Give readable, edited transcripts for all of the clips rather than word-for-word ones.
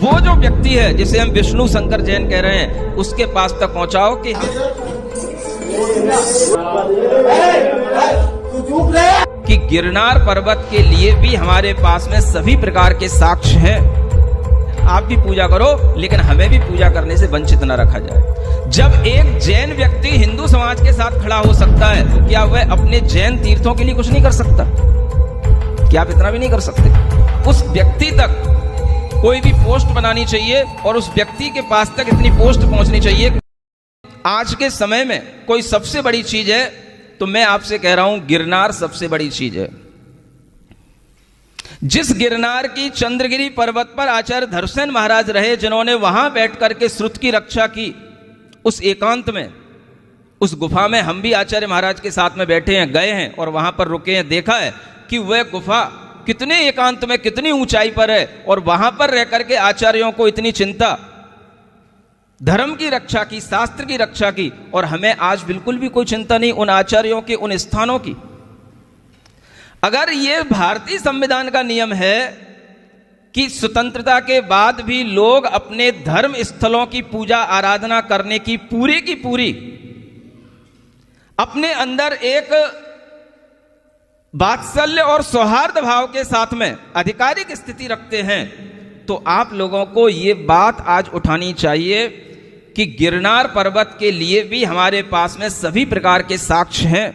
वो जो व्यक्ति है जिसे हम विष्णु शंकर जैन कह रहे हैं उसके पास तक पहुंचाओ कि गिरनार पर्वत के लिए भी हमारे पास में सभी प्रकार के साक्ष्य हैं। आप भी पूजा करो, लेकिन हमें भी पूजा करने से वंचित न रखा जाए। जब एक जैन व्यक्ति हिंदू समाज के साथ खड़ा हो सकता है तो क्या वह अपने जैन तीर्थों के लिए कुछ नहीं कर सकता? क्या आप इतना भी नहीं कर सकते? उस व्यक्ति तक कोई भी पोस्ट बनानी चाहिए और उस व्यक्ति के पास तक इतनी पोस्ट पहुंचनी चाहिए। आज के समय में कोई सबसे बड़ी चीज है तो मैं आपसे कह रहा हूं गिरनार सबसे बड़ी चीज है। जिस गिरनार की चंद्रगिरी पर्वत पर आचार्य धर्मसेन महाराज रहे, जिन्होंने वहां बैठ करके श्रुत की रक्षा की, उस एकांत में, उस गुफा में हम भी आचार्य महाराज के साथ में बैठे हैं, गए हैं और वहां पर रुके हैं, देखा है कि वह गुफा कितने एकांत में, कितनी ऊंचाई पर है और वहां पर रह करके आचार्यों को इतनी चिंता धर्म की रक्षा की, शास्त्र की रक्षा की, और हमें आज बिल्कुल भी कोई चिंता नहीं उन आचार्यों की, उन स्थानों की। अगर यह भारतीय संविधान का नियम है कि स्वतंत्रता के बाद भी लोग अपने धर्म स्थलों की पूजा आराधना करने की पूरी अपने अंदर एक वात्सल्य और सौहार्द भाव के साथ में आधिकारिक स्थिति रखते हैं, तो आप लोगों को यह बात आज उठानी चाहिए कि गिरनार पर्वत के लिए भी हमारे पास में सभी प्रकार के साक्ष्य हैं।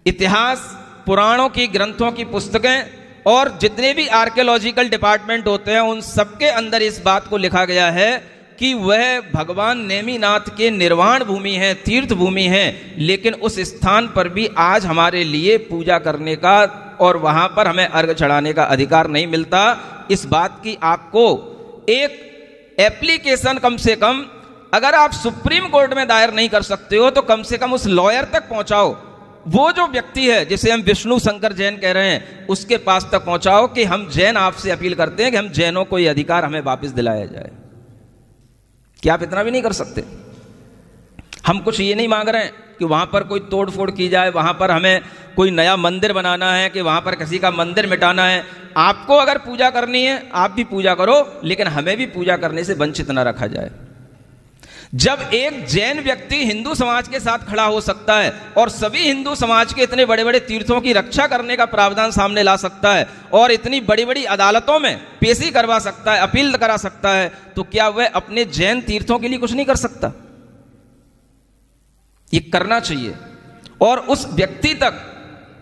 इतिहास, पुराणों की, ग्रंथों की पुस्तकें और जितने भी आर्कियोलॉजिकल डिपार्टमेंट होते हैं उन सबके अंदर इस बात को लिखा गया है कि वह भगवान नेमिनाथ के निर्वाण भूमि है, तीर्थ भूमि है, लेकिन उस स्थान पर भी आज हमारे लिए पूजा करने का और वहां पर हमें अर्घ चढ़ाने का अधिकार नहीं मिलता। इस बात की आपको एक एप्लीकेशन कम से कम, अगर आप सुप्रीम कोर्ट में दायर नहीं कर सकते हो तो कम से कम उस लॉयर तक पहुंचाओ। वो जो व्यक्ति है जिसे हम विष्णु शंकर जैन कह रहे हैं उसके पास तक पहुंचाओ कि हम जैन आपसे अपील करते हैं कि हम जैनों को यह अधिकार हमें वापस दिलाया जाए। क्या आप इतना भी नहीं कर सकते? हम कुछ ये नहीं मांग रहे हैं कि वहां पर कोई तोड़फोड़ की जाए, वहां पर हमें कोई नया मंदिर बनाना है, कि वहां पर किसी का मंदिर मिटाना है। आपको अगर पूजा करनी है आप भी पूजा करो, लेकिन हमें भी पूजा करने से वंचित न रखा जाए। जब एक जैन व्यक्ति हिंदू समाज के साथ खड़ा हो सकता है और सभी हिंदू समाज के इतने बड़े बड़े तीर्थों की रक्षा करने का प्रावधान सामने ला सकता है और इतनी बड़ी बड़ी अदालतों में पेशी करवा सकता है, अपील करा सकता है, तो क्या वह अपने जैन तीर्थों के लिए कुछ नहीं कर सकता? ये करना चाहिए। और उस व्यक्ति तक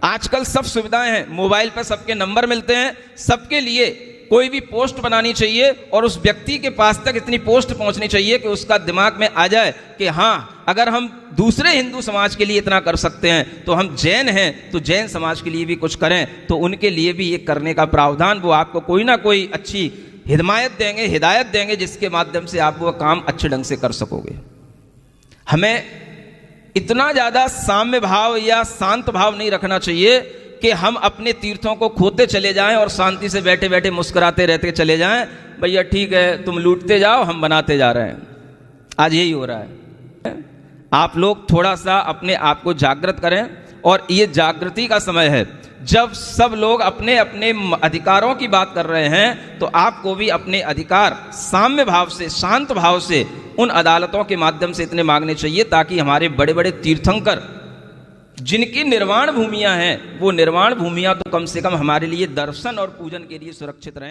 आजकल सब सुविधाएं हैं, मोबाइल पर सबके नंबर मिलते हैं, सबके लिए कोई भी पोस्ट बनानी चाहिए और उस व्यक्ति के पास तक इतनी पोस्ट पहुंचनी चाहिए कि उसका दिमाग में आ जाए कि हाँ, अगर हम दूसरे हिंदू समाज के लिए इतना कर सकते हैं तो हम जैन हैं तो जैन समाज के लिए भी कुछ करें। तो उनके लिए भी ये करने का प्रावधान वो आपको कोई ना कोई अच्छी हिदायत देंगे जिसके माध्यम से आप वो काम अच्छे ढंग से कर सकोगे। हमें इतना ज्यादा साम्य भाव या शांत भाव नहीं रखना चाहिए कि हम अपने तीर्थों को खोते चले जाएं और शांति से बैठे बैठे मुस्कुराते रहते चले जाएं, भैया ठीक है तुम लूटते जाओ हम बनाते जा रहे हैं। आज यही हो रहा है। आप लोग थोड़ा सा अपने आप को जागृत करें और ये जागृति का समय है। जब सब लोग अपने अपने अधिकारों की बात कर रहे हैं तो आपको भी अपने अधिकार साम्य भाव से, शांत भाव से उन अदालतों के माध्यम से इतने मांगने चाहिए ताकि हमारे बड़े बड़े तीर्थंकर जिनकी निर्वाण भूमियां हैं वो निर्वाण भूमियां तो कम से कम हमारे लिए दर्शन और पूजन के लिए सुरक्षित रहें।